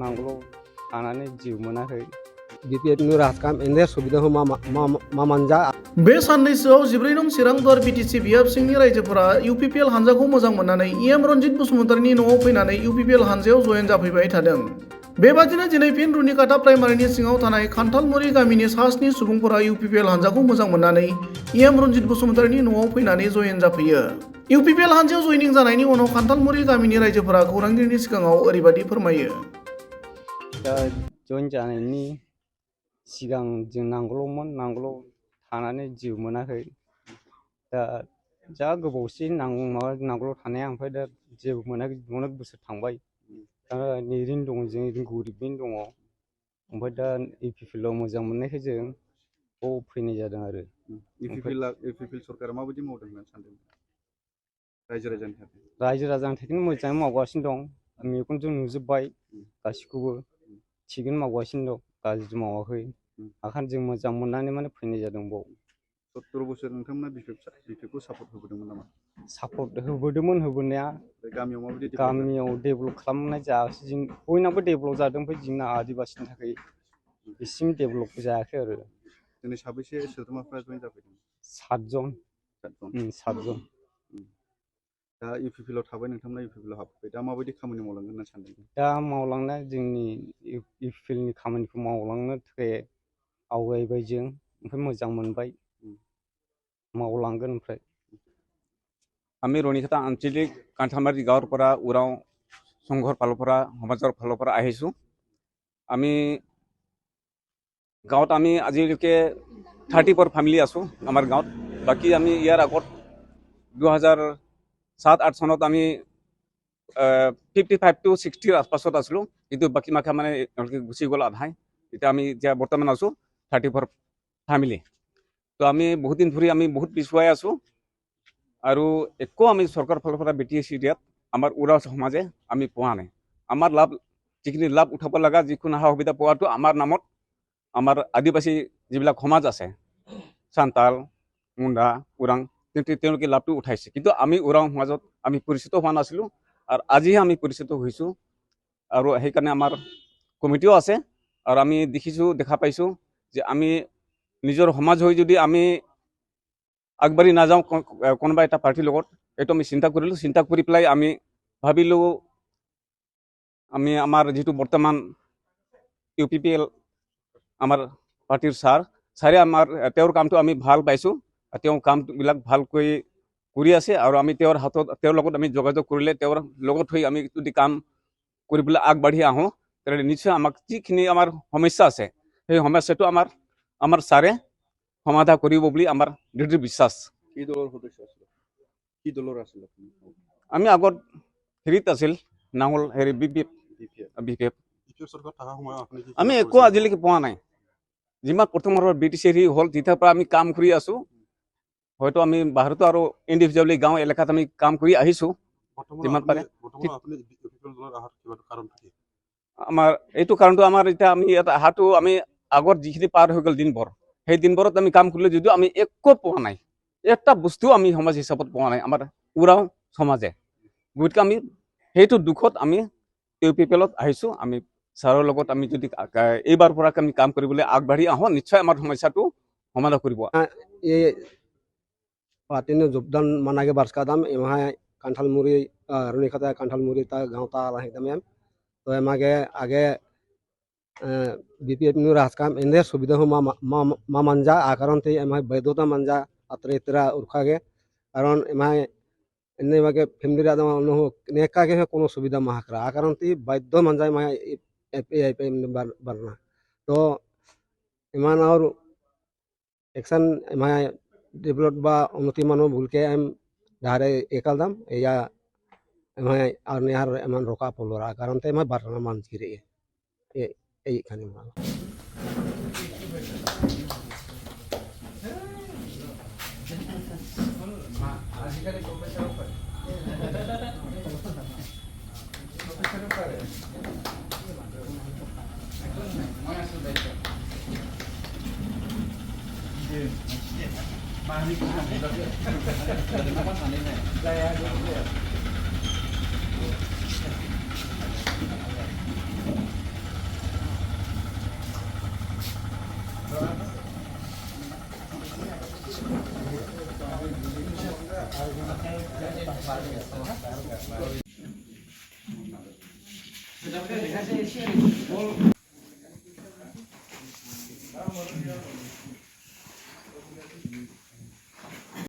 नांगौ थानानै जिउ मोनाखै BPFनि राजखाम एने सुबिदाखौ मा मानजा बे साननैसोआव 14 नं चिरांदुवार बिटिसि बियाब सिंनि रायजोफोरा इउपिपिएल हानजाखौ मोजां मोननानै इएम रनजित बसुमतारीनि न'आव फैनानै इउपिपिएल हानजायाव जयेन जाफैबाय थादों। बेबादिनो दिनै फिन रुनिकाटा प्राइमारिनि सिङाव थानाय खान्थालमुरि गामिनि सास्नि सुबुंफोरा इउपिपिएल हानजाखौ मोजां मोननानै इएम रनजित बसुमतारीनि न'आव फैनानै जयेन जाफैयो। इउपिपिएल हानजायाव जयनिं जानायनि उनाव खान्थालमुरि गामिनि रायजोफोरा खौरांगिरिनि सिगाङाव ओरैबादि फोरमायो। दा जयेन जानायनि सिगां जों नांगौल'मोन नांगौल' थानानै जिउ मोनाखै दा जा गोबावसिन नांगौल' थानाया ओमफ्राय दा जेबो मोनाखै अनेक बोसोर थांबाय दा ओरैनो दङ जों गरिबैनो दङ ओमफ्राय दा इउपिपिएलआव मोजां मोननायखाय जों बाव फैनाय जादों आरो इउपिपिएल सरकारा माबायदि मावदों होननानै सानदों रायजो राजानि थाखाय रायजोनि थाखायनो मोजाङै मावगासिनो दं मेगनजों नुजोब्बाय गासिखौबो थिगैनो मावगासिनो दं गाज्रि मावाखै ओंखायनो जों मोजां मोननानै माने फैनाय जादों बाव 70 बोसोर नोंथांमोना बिपिएफखौ सापर्ट होबोदोंमोन नामा? सापर्ट होबोदोंमोन होबोनाया गामियाव माबायदि गामियाव डेभेलप खालामनाय जायाखै जों बयनाबो डेभेलप जादों ओमफ्राय जोंना आदिबासिनि थाखाय एसेम डेभेलप जायाखै आरो दिनै साबैसे सोद्रोमाफ्रा जयेन जाफैदों? 7 जन दा इउपिपिएलआव थाबाय नोंथांमोना इउपिपिएलआव हाबफैबाय दा माबायदि खामानि मावलांगोन होनना सानदों? दा मावलांनाय जोंनि इउपिपिएलनि खामानिखौ मावलांनो थाखाय आवगायबाय जों ओमफ्राय मोजां मोनबाय मावलांगोन ओमफ्राय আমি রনিকাটা আঞ্চলিক কান্থামাৰী গাঁৱৰ পৰা উৰাও সংঘৰ ফালৰ পৰা সমাজৰ ফালৰ পৰা আহিছোঁ। আমি গাঁৱত আমি আজিলৈকে 34 ফেমিলি আছোঁ আমাৰ গাঁৱত। বাকী আমি ইয়াৰ আগত 2007-8 চনত আমি 55 to 60 আশপাশত আছিলোঁ, কিন্তু বাকী মাখা মানে এওঁলোকে গুচি গ'ল আধাই। এতিয়া আমি বৰ্তমান আছোঁ 34 ফেমিলি। তো আমি বহুত দিন ধৰি আমি বহুত পিছুৱাই আছোঁ আৰু একো আমি চৰকাৰৰ ফালৰ পৰা বিটিএছ এৰিয়াত আমাৰ উৰাও সমাজে আমি পোৱা নাই। আমাৰ যিখিনি লাভ উঠাব লগা যিকোনো সা সুবিধা পোৱাটো আমাৰ নামত আমাৰ আদিবাসী যিবিলাক সমাজ আছে চান্তাল মুণ্ডা ওৰাং তেওঁলোকে লাভটো উঠাইছে, কিন্তু আমি ওৰাং সমাজত আমি পৰিচিত হোৱা নাছিলোঁ আৰু আজিহে আমি পৰিচিত হৈছোঁ। আৰু সেইকাৰণে আমাৰ কমিটিও আছে আৰু আমি দেখা পাইছোঁ যে আমি নিজৰ সমাজ হৈ যদি আমি আগবাঢ়ি নাযাওঁ কোনোবা এটা পাৰ্টিৰ লগত, এইটো আমি চিন্তা কৰিলোঁ। চিন্তা কৰি পেলাই আমি ভাবিলোঁ আমি আমাৰ যিটো বৰ্তমান ইউপিপিএল আমাৰ পাৰ্টিৰ ছাৰে আমাৰ তেওঁৰ কামটো আমি ভাল পাইছোঁ। তেওঁ কামবিলাক ভালকৈ কৰি আছে আৰু আমি তেওঁৰ লগত আমি যোগাযোগ কৰিলে তেওঁৰ লগত হৈ আমি যদি কাম কৰিবলৈ আগবাঢ়ি আহোঁ তেনেহ'লে নিশ্চয় আমাক যিখিনি আমাৰ সমস্যা আছে সেই সমস্যাটো আমাৰ ছাৰে সমাধান কৰিব বুলি আমাৰ দৃঢ় বিশ্বাস। কি দলৰ সদস্য আছিল? কি দলৰ আছিল? আমি আগত হেৰিত আছিল নাঙল বিপিএফ। আমি একো আজিলৈকে পোৱা নাই। যিমান প্ৰথমৰ ব্ৰিটিছ হেৰি হ'ল তেতিয়াৰ পৰা আমি কাম কৰি আছোঁ। হয়তো আমি বাহিৰতো আৰু ইণ্ডিভিজুৱেলি গাঁও এলেকাত আমি কাম কৰি আহিছোঁ যিমান পাৰে। আমাৰ এইটো কাৰণটো আমাৰ এতিয়া আমি ইয়াত অহাটো আমি আগত যিখিনি পাৰ হৈ গ'ল দিনভৰ, সেই দিনভৰত আমি কাম কৰিলে যদিও আমি একো পোৱা নাই, এটা বস্তুও আমি সমাজ হিচাপত পোৱা নাই আমাৰ উৰাও সমাজে। গতিকে আমি সেইটো দুখত আমি ইউপিপিএলত আহিছোঁ। আমি ছাৰৰ লগত আমি যদি এইবাৰ পৰা আমি কাম কৰিবলৈ আগবাঢ়ি আহোঁ নিশ্চয় আমাৰ সমস্যাটো সমাধান কৰিব। এই পাৰ্টিनो যোগदान मानागे बारसकादाम एमाहाय कांठालमुरी रुनिकाटा कांठालमुरी ता गाँव ता एकदम तो एमागे आगे बीपीएफनि राजकाम एने सुविधा हो मा मानजा आकारण ते एमाहाय बैधता मानजा अत्र इतरा उरखागे कारण एमाहाय एने मागे फैमिली रादा नो नेका के कोनो सुविधा माहकरा आकारण ते बाध्य मानजा एमाहाय एपीआईपी बारना तो एमान और एक्शन एमाहाय डेभेलप बा उन्नति मानो भूलके एम धारे एकल दाम या एमाय आरने हार एमान रोका पोलोरा कारण ते एमाय बारना मानजिरे ए खाने मा